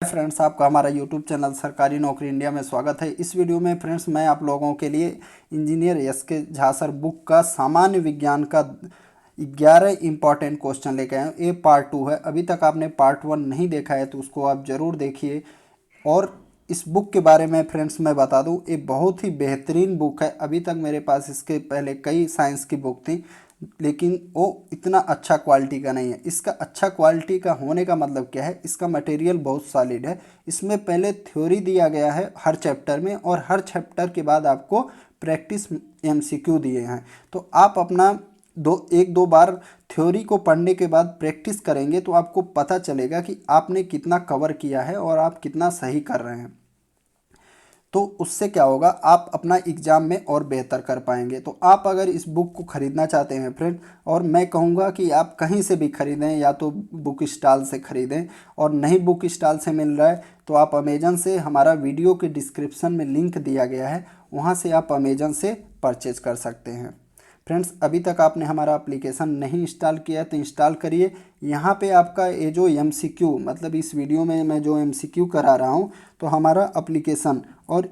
Friends, आपका हमारा YouTube channel सरकारी नौकरी इंडिया में स्वागत है। इस वीडियो में फ्रेंड्स मैं आप लोगों के लिए engineer SK. Jha sir book का सामान्य विज्ञान का 11 इंपॉर्टेंट क्वेश्चन लेके आए हूँ। ये पार्ट 2 है। अभी तक आपने पार्ट 1 नहीं देखा है तो उसको आप ज़रूर देखिए। और इस बुक के बारे में फ्रेंड्स मैं बता दूं, ये बहुत ही बेहतरीन बुक है। अभी तक मेरे पास इसके पहले कई साइंस की बुक थी, लेकिन वो इतना अच्छा क्वालिटी का नहीं है। इसका अच्छा क्वालिटी का होने का मतलब क्या है, इसका मटेरियल बहुत सॉलिड है। इसमें पहले थ्योरी दिया गया है हर चैप्टर में, और हर चैप्टर के बाद आपको प्रैक्टिस एमसीक्यू दिए हैं। तो आप अपना एक दो बार थ्योरी को पढ़ने के बाद प्रैक्टिस करेंगे तो आपको पता चलेगा कि आपने कितना कवर किया है और आप कितना सही कर रहे हैं। तो उससे क्या होगा, आप अपना एग्ज़ाम में और बेहतर कर पाएंगे। तो आप अगर इस बुक को ख़रीदना चाहते हैं फ्रेंड, और मैं कहूँगा कि आप कहीं से भी ख़रीदें, या तो बुक स्टॉल से ख़रीदें, और नहीं बुक स्टॉल से मिल रहा है तो आप अमेजन से, हमारा वीडियो के डिस्क्रिप्शन में लिंक दिया गया है, वहाँ से आप अमेजन से परचेज कर सकते हैं। फ्रेंड्स, अभी तक आपने हमारा एप्लीकेशन नहीं इंस्टॉल किया है तो इंस्टॉल करिए। यहाँ पे आपका ये जो एमसीक्यू, मतलब इस वीडियो में मैं जो एमसीक्यू करा रहा हूँ, तो हमारा एप्लीकेशन और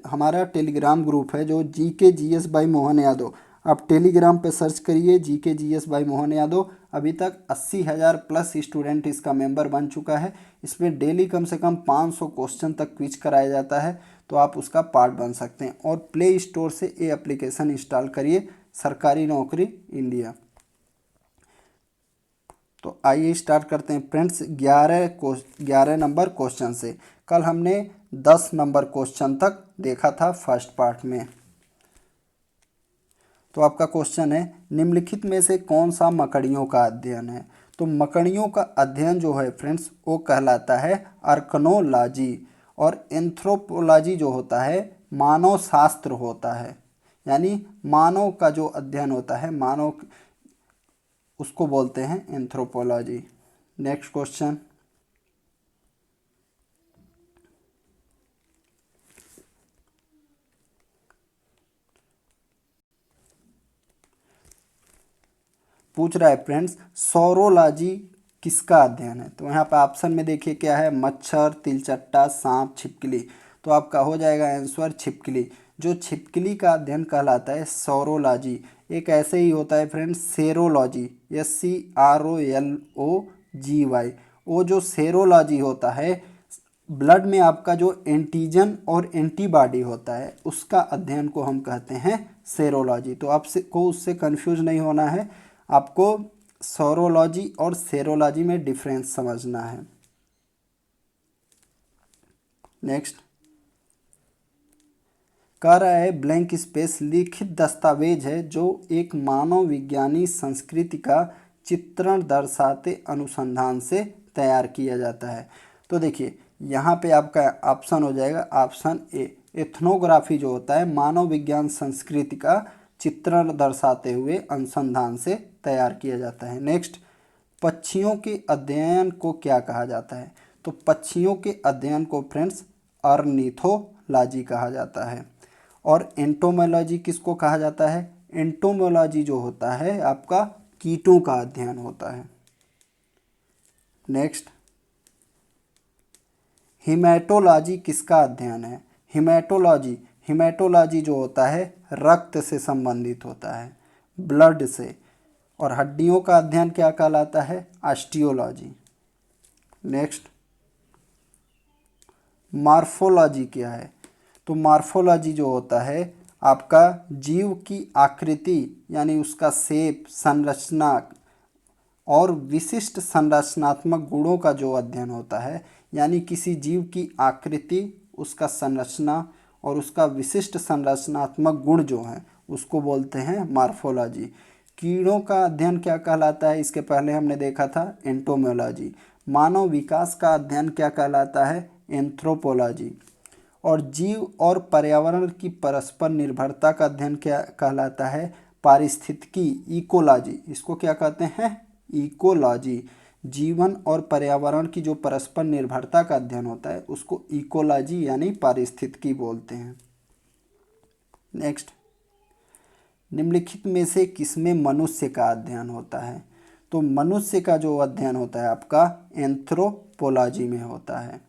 हमारा टेलीग्राम ग्रुप है जो GK GS by Mohan Yadav. आप टेलीग्राम पे सर्च करिए GK GS by Mohan Yadav. अभी तक 80,000 प्लस स्टूडेंट इसका मेंबर बन चुका है। इसमें डेली कम से कम 500 क्वेश्चन तक क्विज कराया जाता है, तो आप उसका पार्ट बन सकते हैं। और प्ले स्टोर से ये एप्लीकेशन इंस्टॉल करिए, सरकारी नौकरी इंडिया। तो आइए स्टार्ट करते हैं फ्रेंड्स 11 नंबर क्वेश्चन से। कल हमने 10 नंबर क्वेश्चन तक देखा था फर्स्ट पार्ट में। तो आपका क्वेश्चन है, निम्नलिखित में से कौन सा मकड़ियों का अध्ययन है। तो मकड़ियों का अध्ययन जो है फ्रेंड्स वो कहलाता है आर्कनोलॉजी, और एंथ्रोपोलॉजी जो होता है मानव शास्त्र होता है। यानी मानव का जो अध्ययन होता है, मानव, उसको बोलते हैं एंथ्रोपोलॉजी। नेक्स्ट क्वेश्चन, पूछ रहा है फ्रेंड्स सौरोलॉजी किसका अध्ययन है। तो यहाँ पे ऑप्शन में देखिए क्या है, मच्छर, तिलचट्टा, सांप, छिपकली। तो आपका हो जाएगा आंसर छिपकली। जो छिपकली का अध्ययन कहलाता है सौरोलॉजी। एक ऐसे ही होता है फ्रेंड्स सेरोलॉजी, SCROLOGY। वो जो सेरोलॉजी होता है, ब्लड में आपका जो एंटीजन और एंटीबॉडी होता है उसका अध्ययन को हम कहते हैं सेरोलॉजी। तो आपसे को उससे कंफ्यूज नहीं होना है, आपको सौरोलॉजी और सेरोलॉजी में डिफरेंस समझना है। नेक्स्ट, कह रहा है ब्लैंक स्पेस लिखित दस्तावेज है जो एक मानव विज्ञानी संस्कृति का चित्रण दर्शाते अनुसंधान से तैयार किया जाता है। तो देखिए यहाँ पे आपका ऑप्शन हो जाएगा ऑप्शन ए, एथनोग्राफी जो होता है मानव विज्ञान संस्कृति का चित्रण दर्शाते हुए अनुसंधान से तैयार किया जाता है। नेक्स्ट, पक्षियों के अध्ययन को क्या कहा जाता है। तो पक्षियों के अध्ययन को फ्रेंड्स ऑर्निथोलॉजी कहा जाता है। और एंटोमोलॉजी किसको कहा जाता है। एंटोमोलॉजी जो होता है आपका कीटों का अध्ययन होता है। नेक्स्ट, हिमेटोलॉजी किसका अध्ययन है। हिमेटोलॉजी जो होता है रक्त से संबंधित होता है, ब्लड से। और हड्डियों का अध्ययन क्या कहलाता है, ऑस्टियोलॉजी। नेक्स्ट, मॉर्फोलॉजी क्या है। तो मॉर्फोलॉजी जो होता है आपका जीव की आकृति, यानी उसका शेप, संरचना और विशिष्ट संरचनात्मक गुणों का जो अध्ययन होता है। यानी किसी जीव की आकृति, उसका संरचना और उसका विशिष्ट संरचनात्मक गुण जो हैं उसको बोलते हैं मॉर्फोलॉजी। कीड़ों का अध्ययन क्या कहलाता है, इसके पहले हमने देखा था एंटोमोलॉजी। मानव विकास का अध्ययन क्या कहलाता है, एंथ्रोपोलॉजी। और जीव और पर्यावरण की परस्पर निर्भरता का अध्ययन क्या कहलाता है, पारिस्थितिकी, इकोलॉजी। इसको क्या कहते हैं, इकोलॉजी। जीवन और पर्यावरण की जो परस्पर निर्भरता का अध्ययन होता है उसको इकोलॉजी यानी पारिस्थितिकी बोलते हैं। नेक्स्ट, निम्नलिखित में से किसमें मनुष्य का अध्ययन होता है। तो मनुष्य का जो अध्ययन होता है आपका एंथ्रोपोलॉजी में होता है।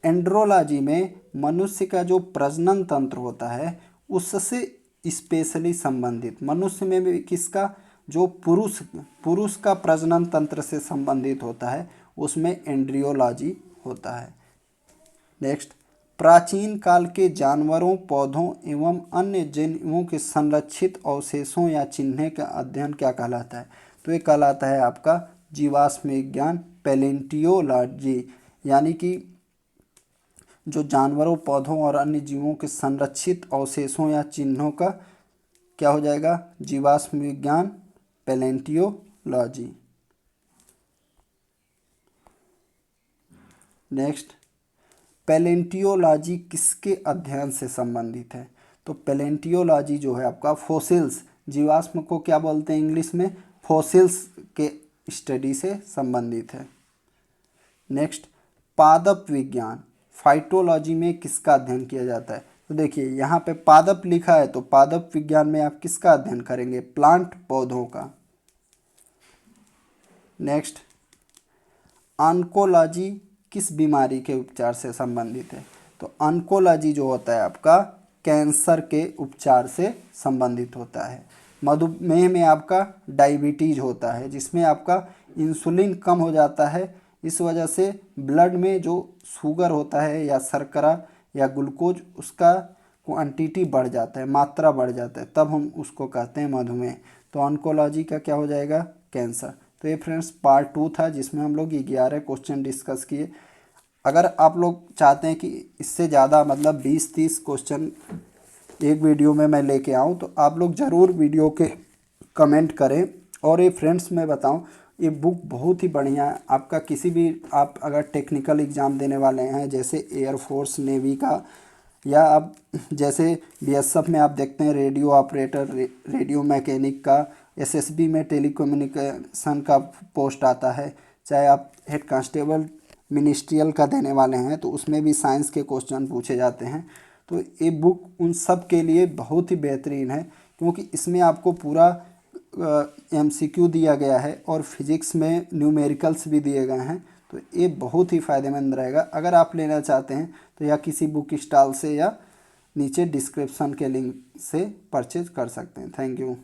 एंड्रोलॉजी में मनुष्य का जो प्रजनन तंत्र होता है उससे स्पेशली संबंधित, मनुष्य में भी किसका, जो पुरुष का प्रजनन तंत्र से संबंधित होता है उसमें एंड्रियोलॉजी होता है। नेक्स्ट, प्राचीन काल के जानवरों, पौधों एवं अन्य जीवों के संरक्षित अवशेषों या चिन्ह का अध्ययन क्या कहलाता है? तो ये कहलाता है आपका जीवाश्म विज्ञान, पैलेंटियोलॉजी। यानी कि जो जानवरों, पौधों और अन्य जीवों के संरक्षित अवशेषों या चिन्हों का क्या हो जाएगा? जीवाश्म विज्ञान, पैलेंटियोलॉजी। नेक्स्ट, पैलेंटियोलॉजी किसके अध्ययन से संबंधित है? तो पैलेंटियोलॉजी जो है आपका फॉसिल्स, जीवाश्म को क्या बोलते हैं इंग्लिश में? फॉसिल्स के स्टडी से संबंधित है। नेक्स्ट, पादप विज्ञान, फाइटोलॉजी में किसका अध्ययन किया जाता है? तो देखिए यहाँ पे पादप लिखा है, तो पादप विज्ञान में आप किसका अध्ययन करेंगे? प्लांट, पौधों का। नेक्स्ट, ऑन्कोलॉजी किस बीमारी के उपचार से संबंधित है? तो ऑन्कोलॉजी जो होता है आपका कैंसर के उपचार से संबंधित होता है। मधुमेह में आपका डायबिटीज होता है जिसमें आपका इंसुलिन कम हो जाता है, इस वजह से ब्लड में जो शुगर होता है या शर्करा या ग्लूकोज उसका क्वांटिटी बढ़ जाता है, मात्रा बढ़ जाता है, तब हम उसको कहते हैं मधुमेह। तो ऑन्कोलॉजी का क्या हो जाएगा? कैंसर। तो ये फ्रेंड्स पार्ट 2 था जिसमें हम लोग 11 क्वेश्चन डिस्कस किए। अगर आप लोग चाहते हैं कि इससे ज़्यादा मतलब 20-30 क्वेश्चन एक वीडियो में मैं लेके आऊँ तो आप लोग ज़रूर वीडियो के कमेंट करें। और ये फ्रेंड्स मैं बताऊं, ये बुक बहुत ही बढ़िया है। आपका किसी भी, आप अगर टेक्निकल एग्ज़ाम देने वाले हैं जैसे एयरफोर्स, नेवी का, या आप जैसे बीएसएफ में आप देखते हैं रेडियो ऑपरेटर, रेडियो मैकेनिक का, एसएसबी में टेलीकम्युनिकेशन का पोस्ट आता है, चाहे आप हेड कांस्टेबल मिनिस्ट्रियल का देने वाले हैं तो उसमें भी साइंस के क्वेश्चन पूछे जाते हैं। तो ये बुक उन सब के लिए बहुत ही बेहतरीन है क्योंकि इसमें आपको पूरा एमसीक्यू दिया गया है और फिजिक्स में न्यूमेरिकल्स भी दिए गए हैं। तो ये बहुत ही फ़ायदेमंद रहेगा। अगर आप लेना चाहते हैं तो या किसी बुक स्टॉल से या नीचे डिस्क्रिप्शन के लिंक से परचेज कर सकते हैं। Thank you.